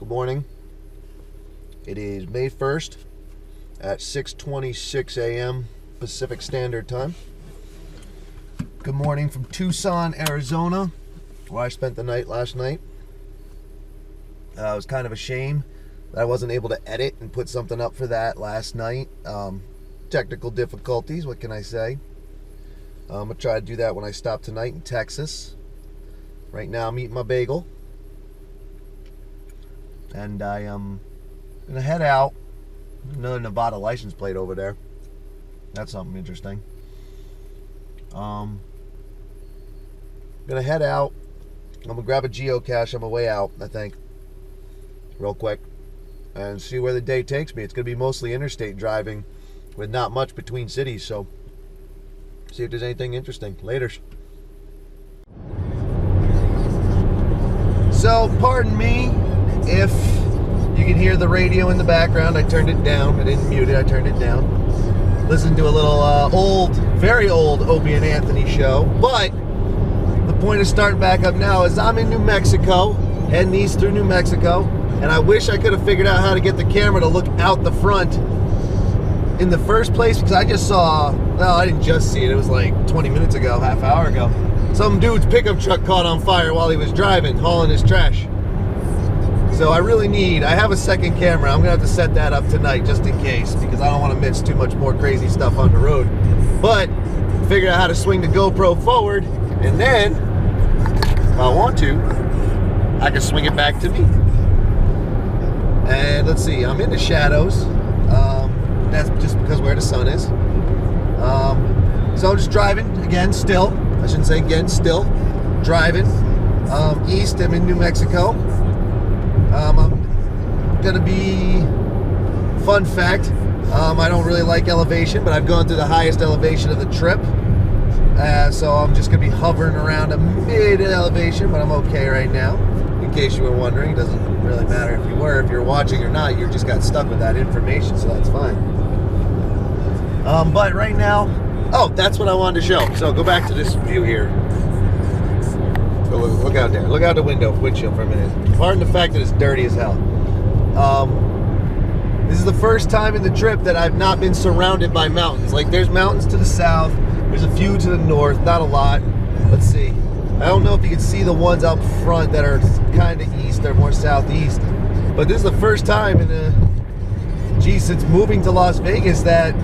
Good morning. It is May 1st at 6:26 a.m. Pacific Standard Time. Good morning from Tucson, Arizona, where I spent the night last night. It was kind of a shame that I wasn't able to edit and put something up for that last night. Technical difficulties, what can I say? I'm going to try to do that when I stop tonight in Texas. Right now I'm eating my bagel. And I am going to head out. Another Nevada license plate over there. That's something interesting. I'm going to head out. I'm going to grab a geocache on my way out, I think. Real quick. And see where the day takes me. It's going to be mostly interstate driving with not much between cities. So, see if there's anything interesting. Laters. So, pardon me if you can hear the radio in the background. I turned it down. I didn't mute it. I turned it down. Listened to a little very old Opie and Anthony show. But the point of starting back up now is I'm in New Mexico, heading east through New Mexico, and I wish I could have figured out how to get the camera to look out the front in the first place, because I just saw, well, I didn't just see it. It was like 20 minutes ago, half hour ago. Some dude's pickup truck caught on fire while he was driving, hauling his trash. So I have a second camera. I'm going to have to set that up tonight just in case, because I don't want to miss too much more crazy stuff on the road. But figured out how to swing the GoPro forward, and then, if I want to, I can swing it back to me. And let's see, I'm in the shadows. That's just because where the sun is. So I'm just driving, again, still. I shouldn't say again, still. Driving east. I'm in New Mexico. I'm going to be, fun fact, I don't really like elevation, but I've gone through the highest elevation of the trip. So I'm just going to be hovering around a mid-elevation, but I'm okay right now. In case you were wondering, it doesn't really matter if you were. If you're watching or not, you just got stuck with that information, so that's fine. But right now, that's what I wanted to show. So go back to this view here. Look out there. Look out the windshield for a minute. Pardon the fact that it's dirty as hell. This is the first time in the trip that I've not been surrounded by mountains. Like, there's mountains to the south. There's a few to the north. Not a lot. Let's see. I don't know if you can see the ones up front that are kind of east. They're more southeast. But this is the first time since moving to Las Vegas that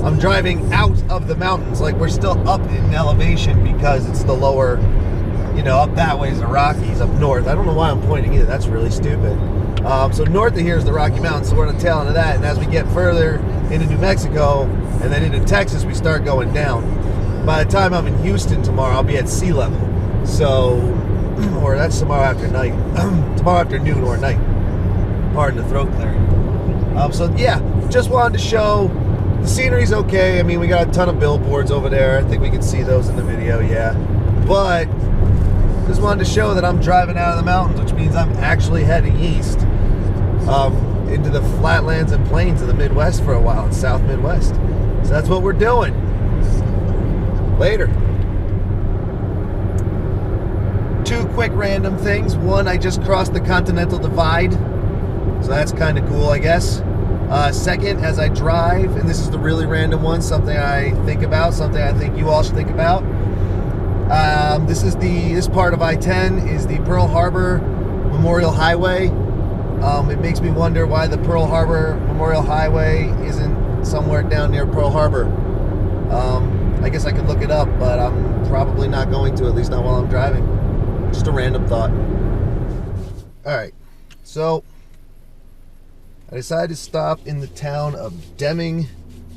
I'm driving out of the mountains. Like, we're still up in elevation because it's the lower, up that way is the Rockies, up north. I don't know why I'm pointing either. That's really stupid. So north of here is the Rocky Mountains, so we're on the tail end of that. And as we get further into New Mexico and then into Texas, we start going down. By the time I'm in Houston tomorrow, I'll be at sea level. So, or that's tomorrow afternoon or night. Pardon the throat clearing. So yeah, just wanted to show the scenery's okay. I mean, we got a ton of billboards over there. I think we can see those in the video, yeah. But just wanted to show that I'm driving out of the mountains, which means I'm actually heading east into the flatlands and plains of the Midwest for a while, in South Midwest. So that's what we're doing. Later. Two quick random things. One, I just crossed the Continental Divide, so that's kind of cool, I guess. Second, as I drive, and this is the really random one, something I think about, something I think you all should think about. This part of I-10 is the Pearl Harbor Memorial Highway. It makes me wonder why the Pearl Harbor Memorial Highway isn't somewhere down near Pearl Harbor. I guess I could look it up, but I'm probably not going to, at least not while I'm driving. Just a random thought. Alright, so I decided to stop in the town of Deming,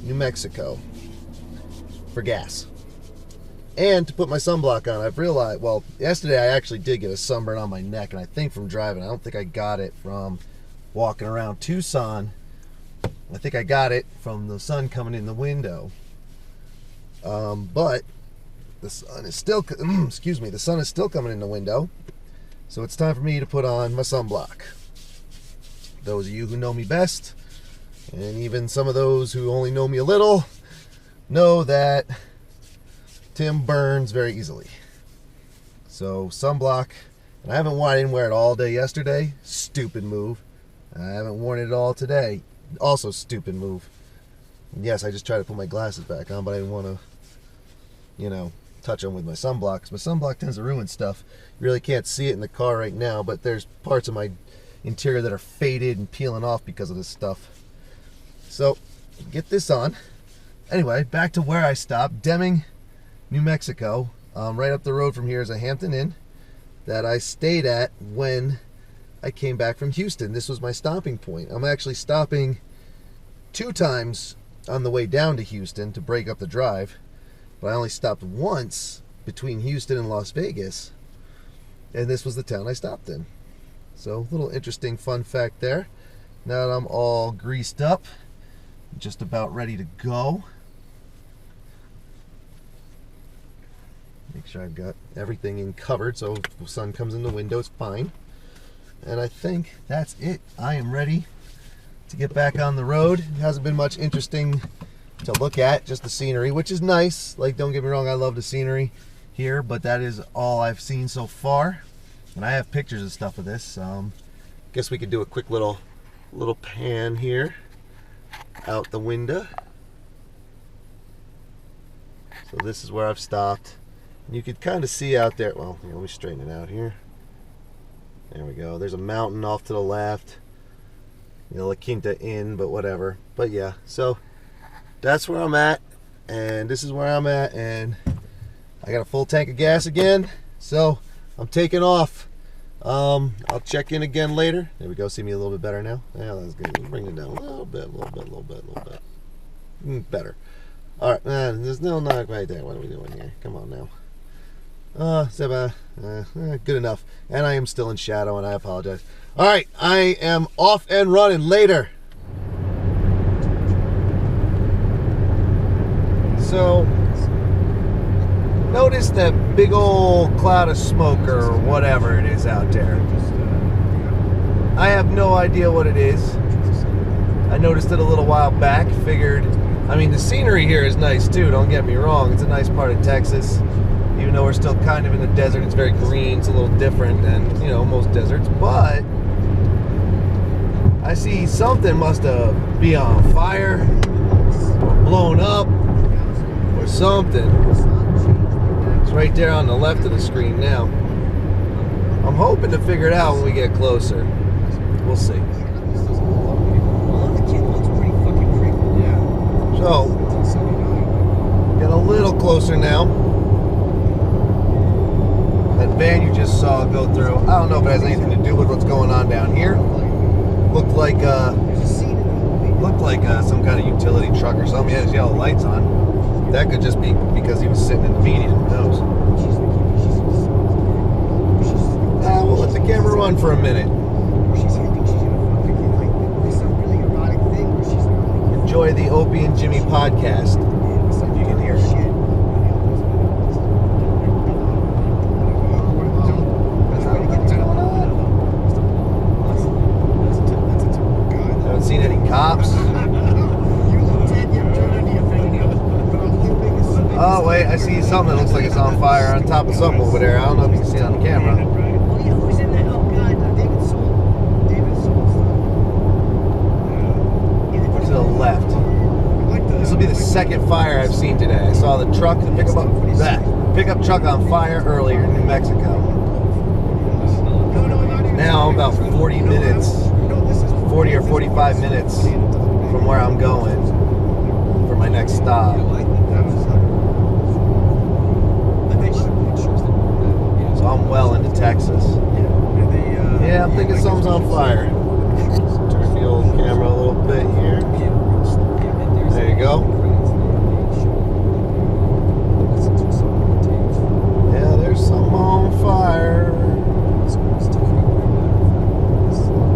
New Mexico for gas and to put my sunblock on. I've realized, well, yesterday I actually did get a sunburn on my neck, and I think from driving. I don't think I got it from walking around Tucson. I think I got it from the sun coming in the window. But the sun is still, the sun is still coming in the window, so it's time for me to put on my sunblock. Those of you who know me best, and even some of those who only know me a little, know that Tim burns very easily. So sunblock, and I didn't wear it all day yesterday. Stupid move. I haven't worn it at all today. Also, stupid move. Yes, I just tried to put my glasses back on, but I didn't want to, you know, touch them with my sunblock, because my sunblock tends to ruin stuff. You really can't see it in the car right now, but there's parts of my interior that are faded and peeling off because of this stuff. So, get this on. Anyway, back to where I stopped. Deming, New Mexico. Right up the road from here is a Hampton Inn that I stayed at when I came back from Houston. This was my stopping point. I'm actually stopping 2 times on the way down to Houston to break up the drive, but I only stopped once between Houston and Las Vegas, and this was the town I stopped in. So, little interesting fun fact there. Now that I'm all greased up, just about ready to go. Make sure I've got everything in covered so if the sun comes in the window, it's fine. And I think that's it. I am ready to get back on the road. It hasn't been much interesting to look at, just the scenery, which is nice. Like, don't get me wrong, I love the scenery here, but that is all I've seen so far. And I have pictures and stuff of this. Guess we could do a quick little pan here out the window. So this is where I've stopped. And you could kind of see out there. Well, let me straighten it out here. There we go. There's a mountain off to the left. You know, La Quinta Inn, but whatever. But yeah, so that's where I'm at, and this is where I'm at, and I got a full tank of gas again, so I'm taking off. I'll check in again later. There we go. See me a little bit better now. Yeah, that's good. Bring it down a little bit. Better. All right, man. There's no knock right there. What are we doing here? Come on now. Good enough. And I am still in shadow, and I apologize. All right, I am off and running later. So, notice that big old cloud of smoke or whatever it is out there. I have no idea what it is. I noticed it a little while back. Figured, I mean, the scenery here is nice too, don't get me wrong. It's a nice part of Texas. Even though we're still kind of in the desert, it's very green. It's a little different than, you know, most deserts. But I see something must be on fire, or blown up, or something. It's right there on the left of the screen now. I'm hoping to figure it out when we get closer. We'll see. So, get a little closer now. That van you just saw go through, I don't know if it has anything to do with what's going on down here. Looked like some kind of utility truck or something. He had his yellow lights on. That could just be because he was sitting in the median. Who knows? We'll let the camera run for a minute. Enjoy the Opie and Jimmy podcast, if you can hear it. Haven't seen any cops. Oh wait, I see something that looks like it's on fire on top of something over there. I don't know if you can see it on the camera. To the left. This will be the second fire I've seen today. I saw the truck, the pickup truck on fire earlier in New Mexico. Now I'm about 40 or 45 minutes from where I'm going for my next stop. So I'm well into Texas. Yeah, I'm thinking something's on fire. Turn the old camera a little bit here. There you go. Yeah, there's something on fire.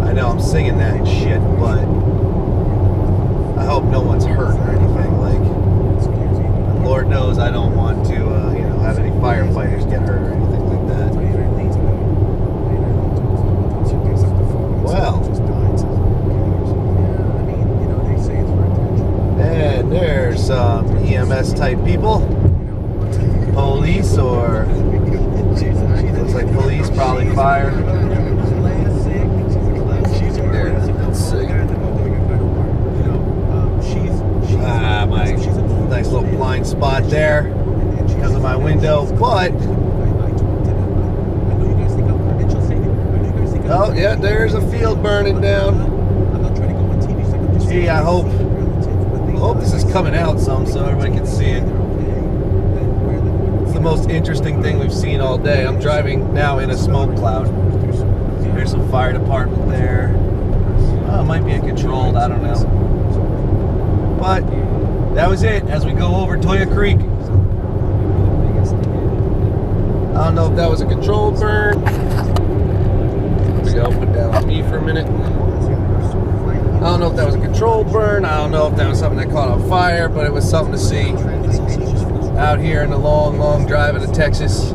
I know I'm singing that and shit, but I hope no one's hurt or anything. Like, and Lord knows I don't want to, have any firefighters get hurt or anything like that. Well, and there Oh, yeah, there's a field burning down. Gee, I hope this is coming out some so everybody can see it. It's the most interesting thing we've seen all day. I'm driving now in a smoke cloud. There's some fire department there. Oh, it might be a controlled, I don't know. But that was it as we go over Toya Creek. I don't know if that was a controlled burn. We go put down on me for a minute. I don't know if that was a controlled burn. I don't know if that was something that caught on fire, but it was something to see out here in the long, long drive into Texas.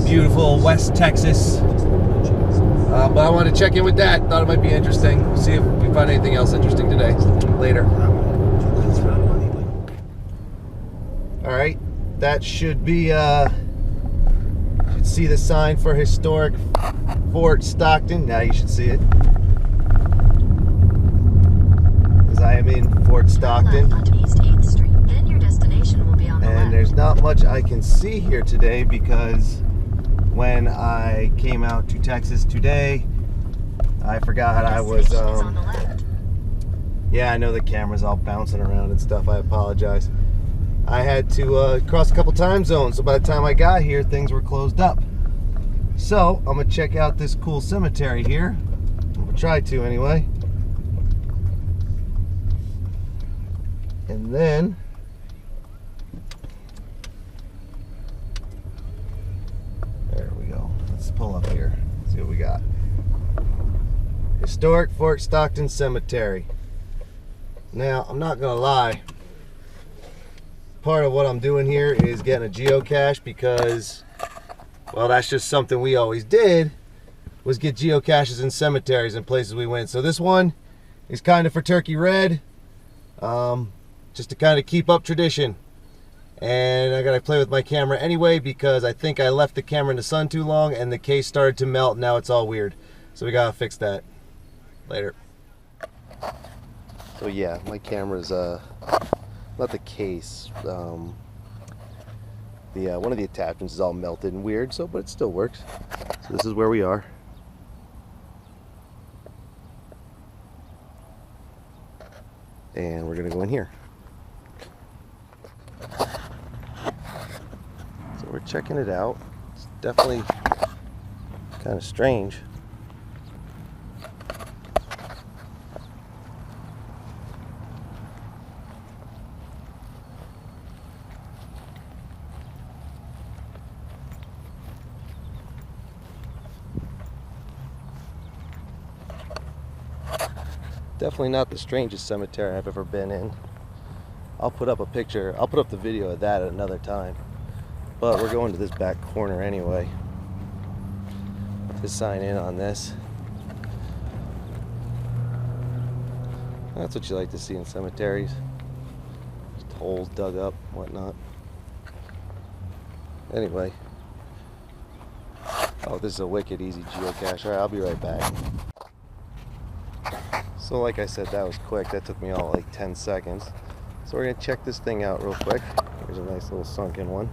Beautiful West Texas. But I wanted to check in with that. Thought it might be interesting. See if we find anything else interesting today. Later. Alright. That should be, should see the sign for historic Fort Stockton. Now you should see it. Because I am in Fort Stockton. And there's not much I can see here today because when I came out to Texas today, I forgot I was, yeah, I know the camera's all bouncing around and stuff. I apologize. I had to cross a couple time zones, so by the time I got here, things were closed up. So, I'm going to check out this cool cemetery here. I'm going to try to anyway. And then there we go. Let's pull up here. See what we got. Historic Fort Stockton Cemetery. Now, I'm not gonna lie. Part of what I'm doing here is getting a geocache because, well, that's just something we always did, was get geocaches in cemeteries and places we went. So this one is kind of for Turkey Red, just to kind of keep up tradition. And I gotta play with my camera anyway because I think I left the camera in the sun too long and the case started to melt. Now it's all weird. So we gotta fix that. Later. So yeah, my camera's not the case. One of the attachments is all melted and weird, so but it still works. So this is where we are. And we're gonna go in here. So we're checking it out. It's definitely kind of strange. Definitely not the strangest cemetery I've ever been in. I'll put up a picture, I'll put up the video of that at another time. But we're going to this back corner anyway to sign in on this. That's what you like to see in cemeteries. Just holes dug up, whatnot. Anyway. Oh, this is a wicked easy geocache. Alright, I'll be right back. So like I said, that was quick. That took me all like 10 seconds. So we're going to check this thing out real quick. Here's a nice little sunken one.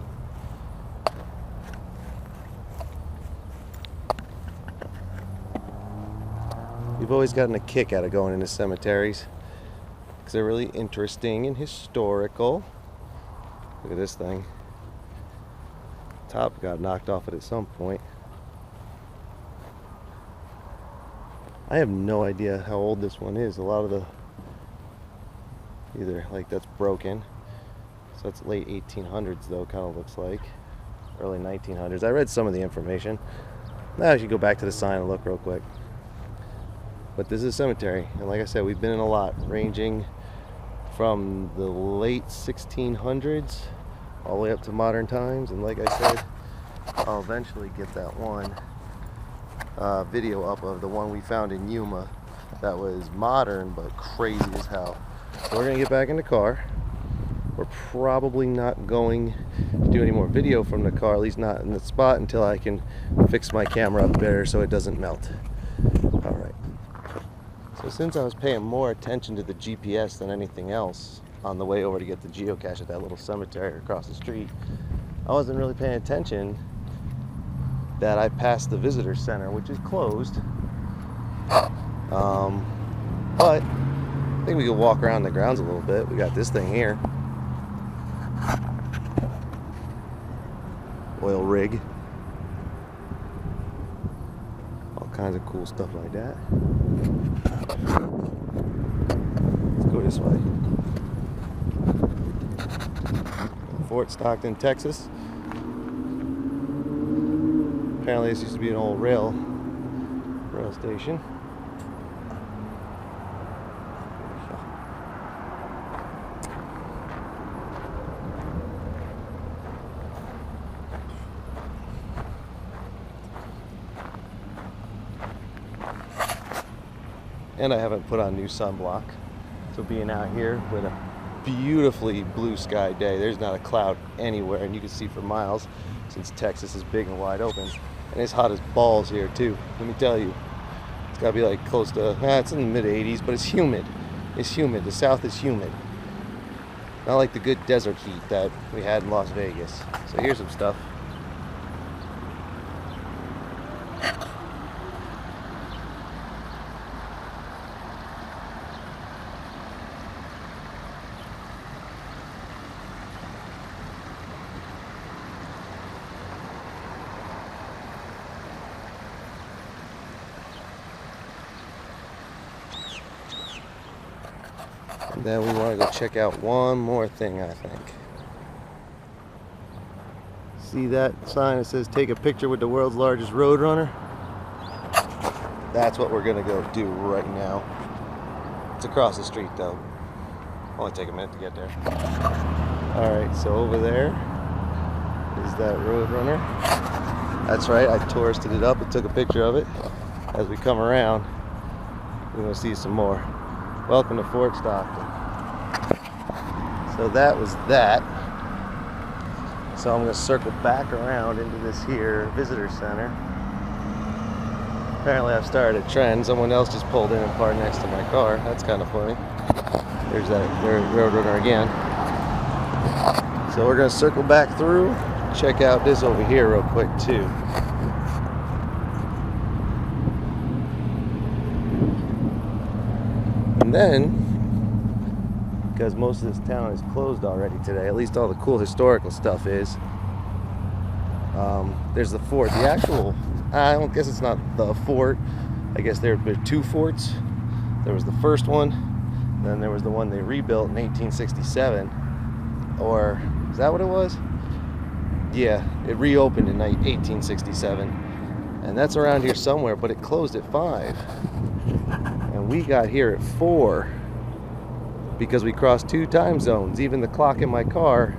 We've always gotten a kick out of going into cemeteries because they're really interesting and historical. Look at this thing. Top got knocked off it at some point. I have no idea how old this one is. A lot of the, either like that's broken. So it's late 1800s though, kind of looks like. Early 1900s. I read some of the information. Now I should go back to the sign and look real quick. But this is a cemetery, and like I said, we've been in a lot, ranging from the late 1600s all the way up to modern times. And like I said, I'll eventually get that one video up of the one we found in Yuma that was modern but crazy as hell. So we're gonna get back in the car. We're probably not going to do any more video from the car, at least not in the spot, until I can fix my camera up better so it doesn't melt. Alright. So since I was paying more attention to the GPS than anything else on the way over to get the geocache at that little cemetery across the street, I wasn't really paying attention that I passed the visitor center, which is closed. But I think we could walk around the grounds a little bit. We got this thing here. Oil rig. All kinds of cool stuff like that. Let's go this way. Fort Stockton, Texas. Apparently this used to be an old rail station. And I haven't put on new sunblock. So being out here with a beautifully blue sky day, there's not a cloud anywhere, and you can see for miles since Texas is big and wide open. And it's hot as balls here too, let me tell you. It's gotta be like close to, it's in the mid 80s, but it's humid. It's humid, the South is humid. Not like the good desert heat that we had in Las Vegas. So here's some stuff. And then we want to go check out one more thing, I think. See that sign that says take a picture with the world's largest roadrunner? That's what we're going to go do right now. It's across the street though. Only take a minute to get there. Alright, so over there is that roadrunner. That's right, I touristed it up and took a picture of it. As we come around, we're going to see some more. Welcome to Fort Stockton. So that was that. So I'm going to circle back around into this here visitor center. Apparently I've started a trend. Someone else just pulled in and parked next to my car. That's kind of funny. There's that roadrunner again. So we're going to circle back through. Check out this over here real quick too. And then, because most of this town is closed already today, at least all the cool historical stuff is, there's the fort. The actual, I don't guess it's not the fort. I guess there were two forts. There was the first one, then there was the one they rebuilt in 1867. Or, is that what it was? Yeah, it reopened in 1867. And that's around here somewhere, but it closed at 5. And we got here at 4 because we crossed 2 time zones. Even the clock in my car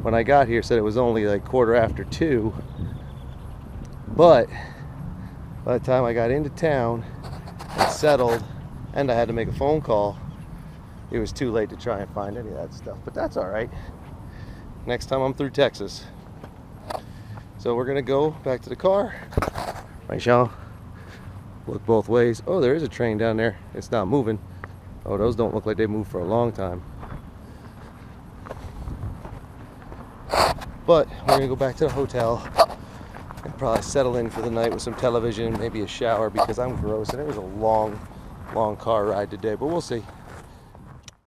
when I got here said it was only like 2:15. But by the time I got into town and settled, and I had to make a phone call, it was too late to try and find any of that stuff. But that's all right. Next time I'm through Texas. So we're gonna go back to the car. Right, Sean? Look both ways. Oh, there is a train down there. It's not moving. Oh, those don't look like they moved for a long time. But we're gonna go back to the hotel and probably settle in for the night with some television, maybe a shower, because I'm gross and it was a long car ride today, but we'll see.